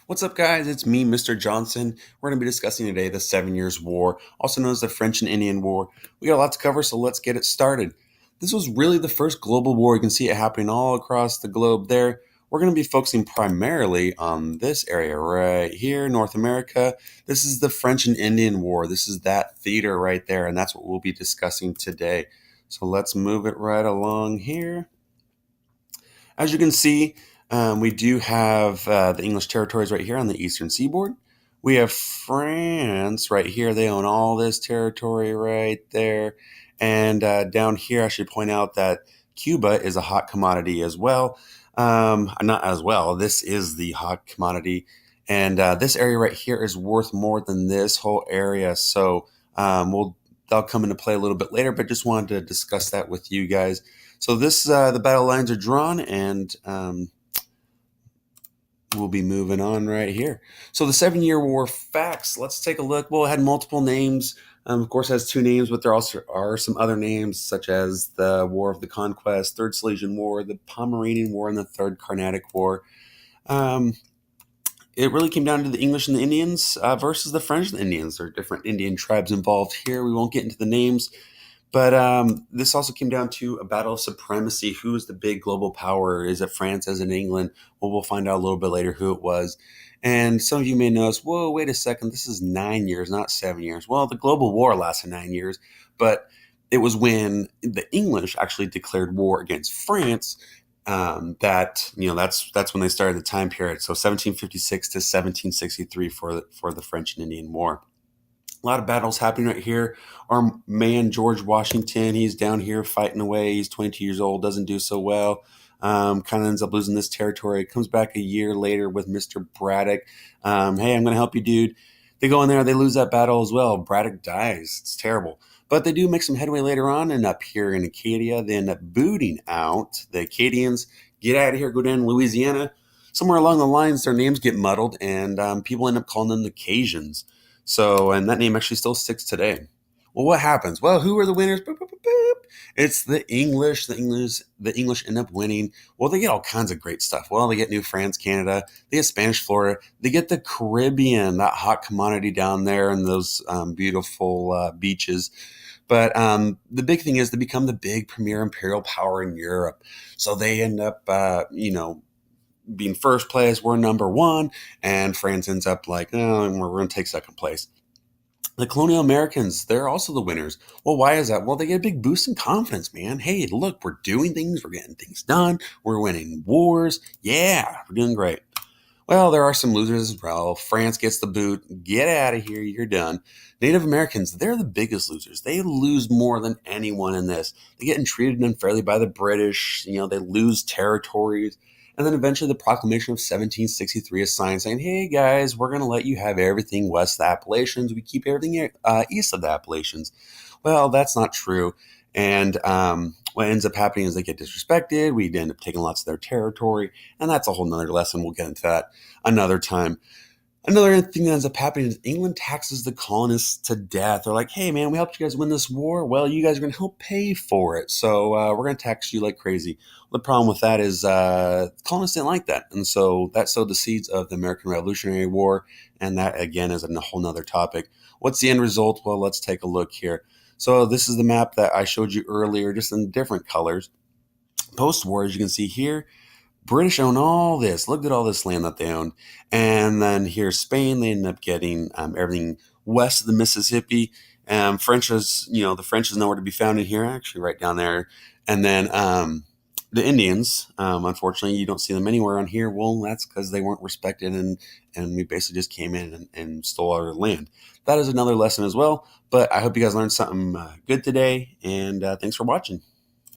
What's up, guys? It's me, Mr. Johnson. We're going to be discussing today the 7 Years' War, also known as the French and Indian War. We got a lot to cover, so let's get it started. This was really the first global war. You can see it happening all across the globe there. We're going to be focusing primarily on this area right here, North America. This is the French and Indian War. This is that theater right there, and that's what we'll be discussing today. So let's move it right along here. As you can see, we do have the English territories right here on the eastern seaboard. We have France right here. They own all this territory right there. And down here, I should point out that Cuba is a hot commodity as well. Not as well. This is the hot commodity. And this area right here is worth more than this whole area. So that'll come into play a little bit later, but just wanted to discuss that with you guys. So the battle lines are drawn, and we'll be moving on right here. So the 7 Year War facts. Let's take a look. Well, it had multiple names. Of course, it has two names, but there also are some other names, such as the War of the Conquest, Third Silesian War, the Pomeranian War, and the Third Carnatic War. It really came down to the English and the Indians versus the French and the Indians. There are different Indian tribes involved here. We won't get into the names. But this also came down to a battle of supremacy. Who is the big global power? Is it France? Is it England? Well, we'll find out a little bit later who it was. And some of you may notice, whoa, wait a second, this is 9 years, not 7 years. Well, the global war lasted 9 years, but it was when the English actually declared war against France that's when they started the time period. So 1756 to 1763 for the French and Indian War. A lot of battles happening right here. Our man, George Washington, he's down here fighting away. He's 22 years old, doesn't do so well. Kind of ends up losing this territory. Comes back a year later with Mr. Braddock. Hey, I'm going to help you, dude. They go in there, they lose that battle as well. Braddock dies. It's terrible. But they do make some headway later on, and up here in Acadia, they end up booting out the Acadians. Get out of here, go down to Louisiana. Somewhere along the lines, their names get muddled, and people end up calling them the Cajuns. So, and that name actually still sticks today. Well, what happens? Well, who are the winners? Boop, boop, boop, boop. It's the English. The English end up winning. Well, they get all kinds of great stuff. Well, they get New France, Canada. They get Spanish Florida. They get the Caribbean, that hot commodity down there, and those beautiful beaches. But the big thing is they become the big premier imperial power in Europe. So they end up, being first place. We're number one, and France ends up like, oh, we're going to take second place. The colonial Americans, they're also the winners. Well, why is that? Well, they get a big boost in confidence, man. Hey, look, we're doing things, we're getting things done, we're winning wars. Yeah, we're doing great. Well, there are some losers as well. France gets the boot. Get out of here. You're done. Native Americans, they're the biggest losers. They lose more than anyone in this. They get treated unfairly by the British. They lose territories. And then eventually the Proclamation of 1763 is signed saying, hey, guys, we're going to let you have everything west of the Appalachians. We keep everything east of the Appalachians. Well, that's not true. And what ends up happening is they get disrespected. We end up taking lots of their territory. And that's a whole nother lesson. We'll get into that another time. Another thing that ends up happening is England taxes the colonists to death. They're like, hey, man, we helped you guys win this war. Well, you guys are going to help pay for it. So we're going to tax you like crazy. The problem with that is colonists didn't like that. And so that sowed the seeds of the American Revolutionary War. And that, again, is a whole nother topic. What's the end result? Well, let's take a look here. So this is the map that I showed you earlier, just in different colors. Post-war, as you can see here, British own all this. Look at all this land that they own. And then here's Spain. They end up getting everything west of the Mississippi. French is, the French is nowhere to be found in here, actually right down there. And then the Indians, unfortunately, you don't see them anywhere on here. Well, that's because they weren't respected, and we basically just came in and stole our land. That is another lesson as well. But I hope you guys learned something good today, and thanks for watching.